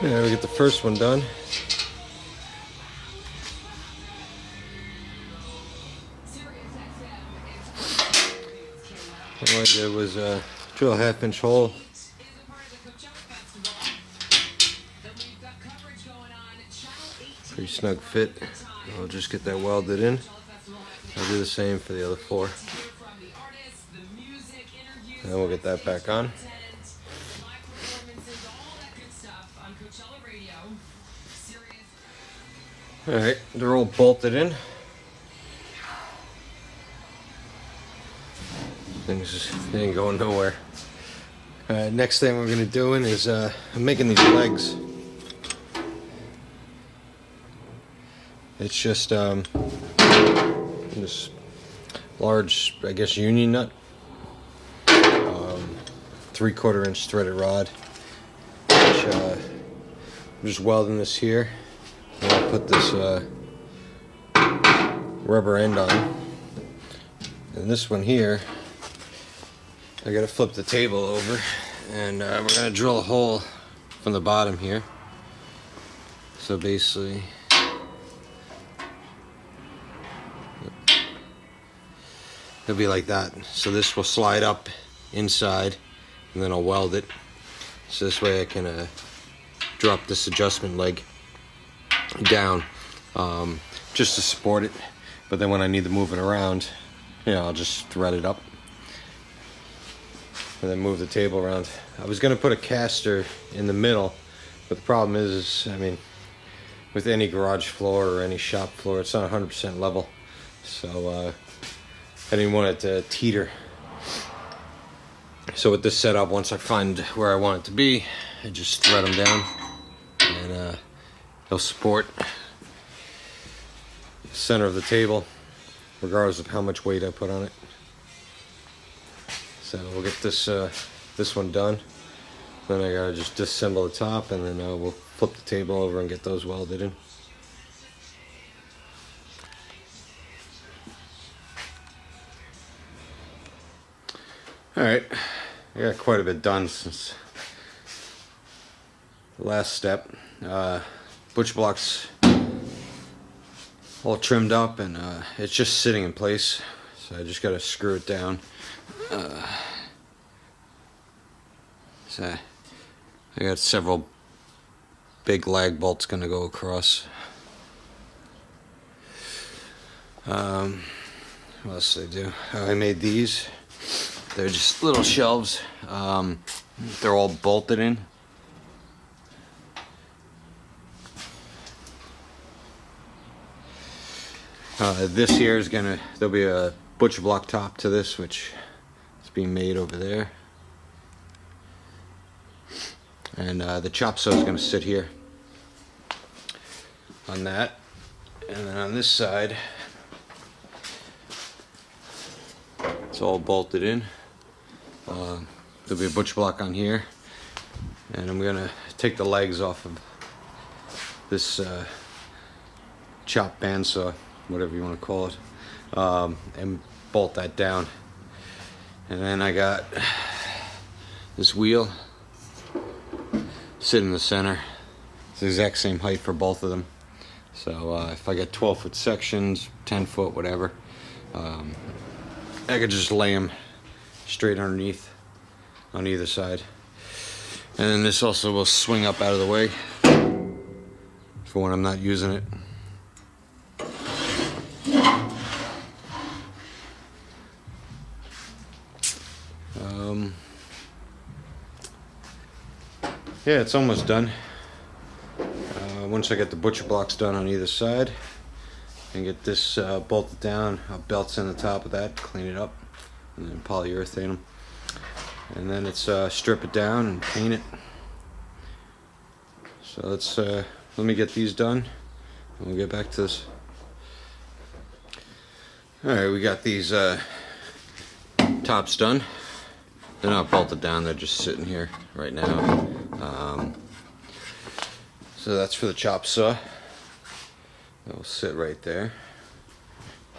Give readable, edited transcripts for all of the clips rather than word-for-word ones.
Yeah, we get the first one done. What I did was drill a 1/2-inch hole. Pretty snug fit. I'll just get that welded in. I'll do the same for the other 4. And then we'll get that back on. Alright, they're all bolted in. Things just ain't going nowhere. Next thing we're gonna do is I'm making these legs. It's just this large, I guess, union nut, 3/4 inch threaded rod. Which, I'm just welding this here. And I'll put this rubber end on. And this one here, I gotta flip the table over, and we're gonna drill a hole from the bottom here. So basically, it'll be like that. So this will slide up inside, and then I'll weld it. So this way I can drop this adjustment leg down, just to support it. But then when I need to move it around, I'll just thread it up and then move the table around. I was gonna put a caster in the middle, but the problem is I mean, with any garage floor or any shop floor, it's not 100% level. So I didn't want it to teeter. So with this setup, once I find where I want it to be, I just thread them down, and they'll support the center of the table, regardless of how much weight I put on it. So we'll get this one done. Then I gotta just disassemble the top, and then we'll flip the table over and get those welded in. Alright, I got quite a bit done since the last step. Butch block's all trimmed up, and it's just sitting in place. So I just gotta screw it down. So I got several big lag bolts gonna go across. What else did I do? I made these. They're just little shelves. They're all bolted in. This here is there'll be a butcher block top to this, which is being made over there. And the chop saw is gonna sit here on that. And then on this side, it's all bolted in. There'll be a butcher block on here. And I'm gonna take the legs off of this chop bandsaw, whatever you want to call it, and bolt that down. And then I got this wheel sit in the center. It's the exact same height for both of them. So if I get 12-foot sections, 10-foot, whatever, I could just lay them straight underneath on either side. And then this also will swing up out of the way for when I'm not using it. Yeah, it's almost done. Once I get the butcher blocks done on either side and get this bolted down, I'll belts in the top of that, clean it up, and then polyurethane them. And then it's strip it down and paint it. So let me get these done and we'll get back to this. Alright, we got these tops done. They're not bolted down, they're just sitting here right now. So that's for the chop saw. It'll sit right there.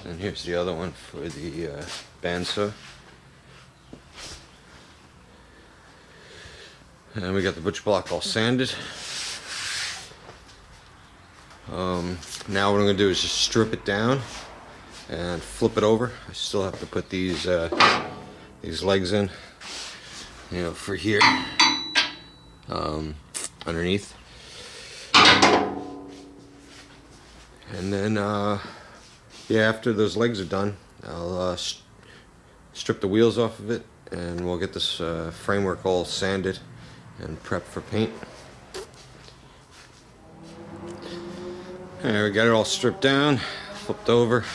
And here's the other one for the bandsaw. And we got the butcher block all sanded. Now what I'm going to do is just strip it down and flip it over. I still have to put these legs in, you know, for here, underneath. And then, yeah, after those legs are done, I'll strip the wheels off of it, and we'll get this framework all sanded and prepped for paint. Alright, we got it all stripped down, flipped over.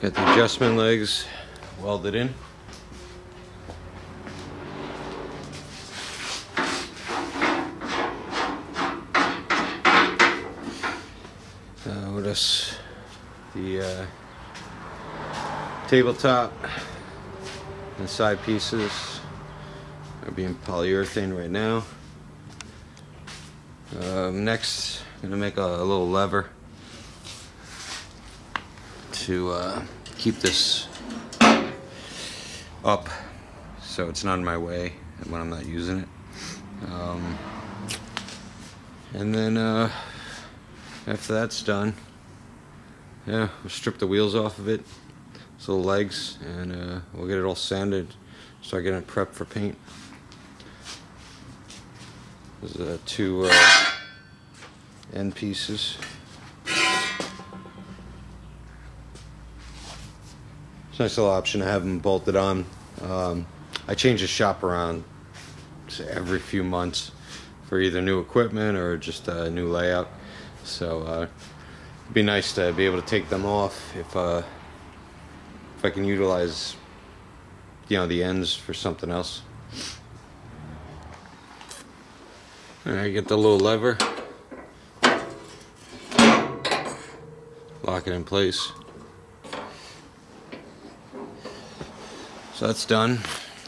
Got the adjustment legs welded in. What else? The tabletop and side pieces are being polyurethane right now. Next, I'm gonna make a little lever to keep this up so it's not in my way when I'm not using it. And then after that's done, yeah, we'll strip the wheels off of it, so the legs, and we'll get it all sanded, start getting it prepped for paint. There's two end pieces. It's a nice little option to have them bolted on. I change the shop around, say, every few months for either new equipment or just a new layout. So it'd be nice to be able to take them off if I can utilize, you know, the ends for something else. Alright, get the little lever, lock it in place. So that's done.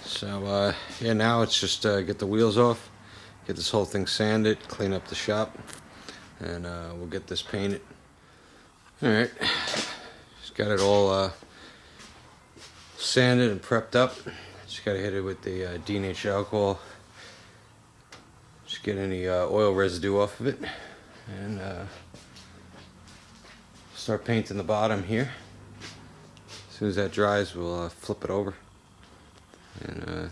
So yeah, now it's just get the wheels off, get this whole thing sanded, clean up the shop, and we'll get this painted. Alright, just got it all sanded and prepped up. Just gotta hit it with the D&H alcohol. Just get any oil residue off of it, and start painting the bottom here. As soon as that dries, we'll flip it over and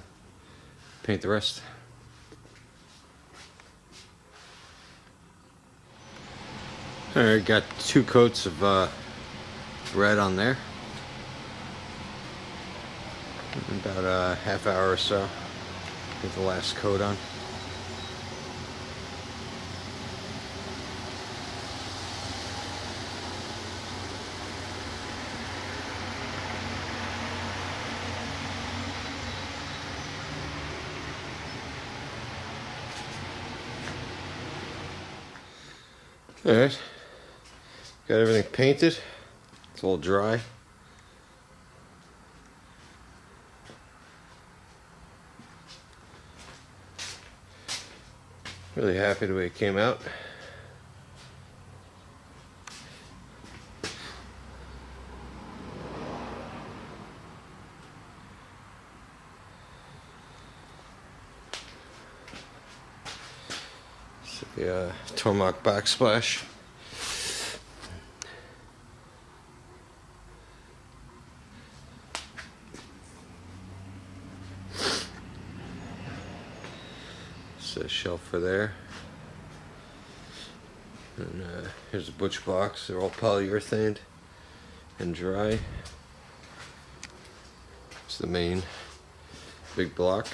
paint the rest. Alright, got 2 coats of red on there. About a half hour or so, get the last coat on. Alright, got everything painted, it's all dry. Really happy the way it came out. The Tormach backsplash. It's a shelf for there. And here's a butch box. They're all polyurethane and dry. It's the main big block.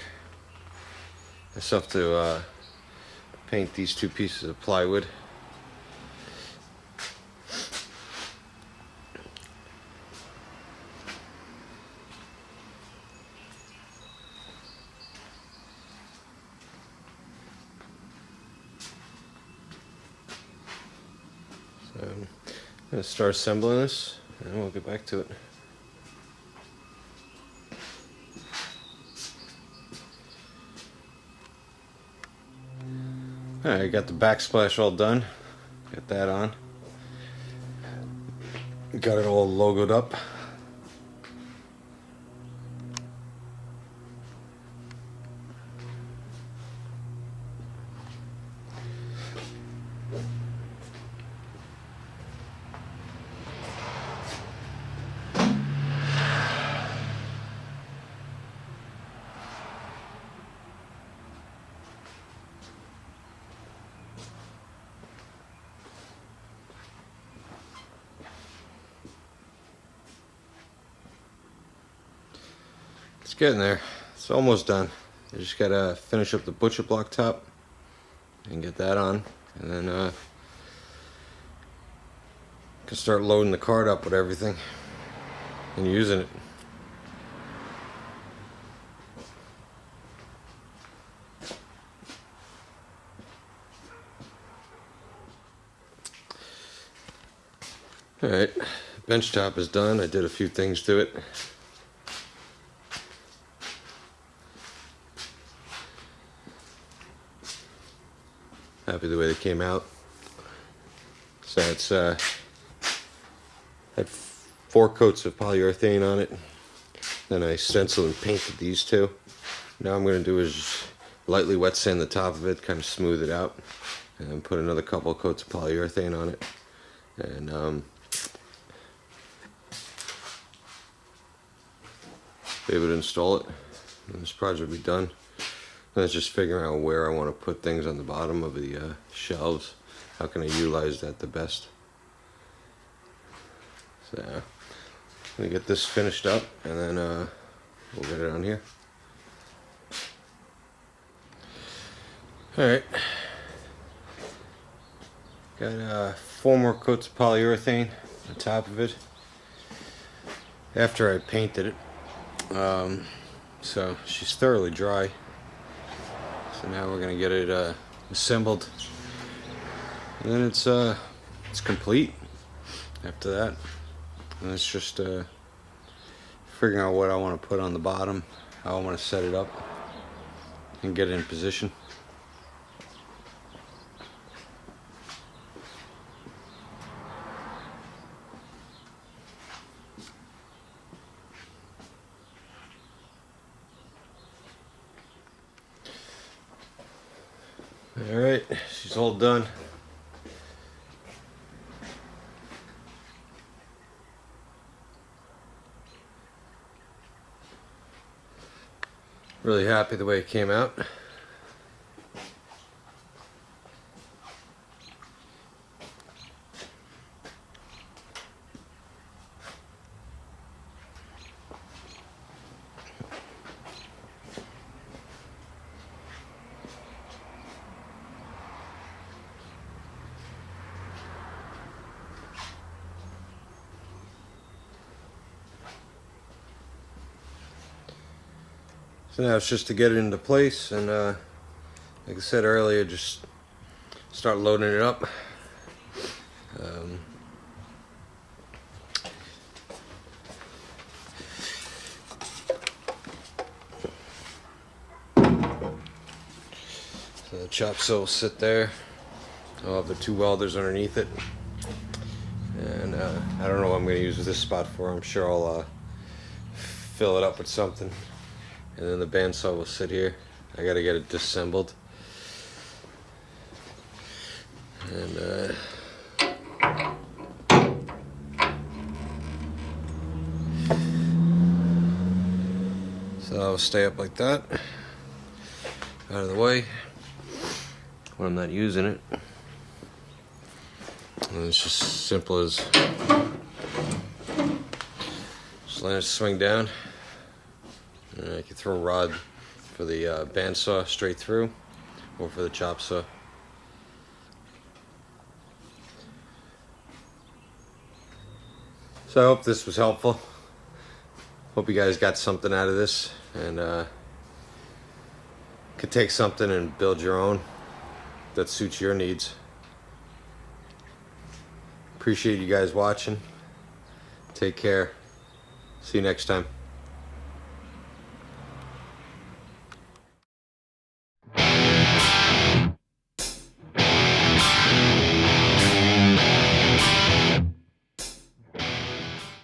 I still have to paint these 2 pieces of plywood. So I'm going to start assembling this, and we'll get back to it. Alright, got the backsplash all done. Got that on. Got it all logoed up. It's getting there. It's almost done. I just gotta finish up the butcher block top and get that on, and then can start loading the cart up with everything and using it. Alright, bench top is done. I did a few things to it. Happy the way they came out. So it's had 4 coats of polyurethane on it. Then I stenciled and painted these 2. Now I'm going to do is just lightly wet sand the top of it, kind of smooth it out, and then put another couple of coats of polyurethane on it, and be able to install it. And this project will be done. And it's just figuring out where I want to put things on the bottom of the shelves. How can I utilize that the best? So I'm gonna get this finished up, and then we'll get it on here. All right. Got 4 more coats of polyurethane on top of it after I painted it. So she's thoroughly dry. So now we're gonna get it assembled, and then it's complete after that. And it's just figuring out what I want to put on the bottom, how I want to set it up, and get it in position. Alright, she's all done. Really happy the way it came out. So now it's just to get it into place, and like I said earlier, just start loading it up. So the chop saw will sit there. I'll have the 2 welders underneath it, and I don't know what I'm going to use this spot for. I'm sure I'll fill it up with something. And then the bandsaw will sit here. I gotta get it disassembled. And so I'll stay up like that, out of the way when I'm not using it. And it's just simple as just let it swing down. And I can throw a rod for the bandsaw straight through, or for the chop saw. So I hope this was helpful. Hope you guys got something out of this, and could take something and build your own that suits your needs. Appreciate you guys watching. Take care. See you next time.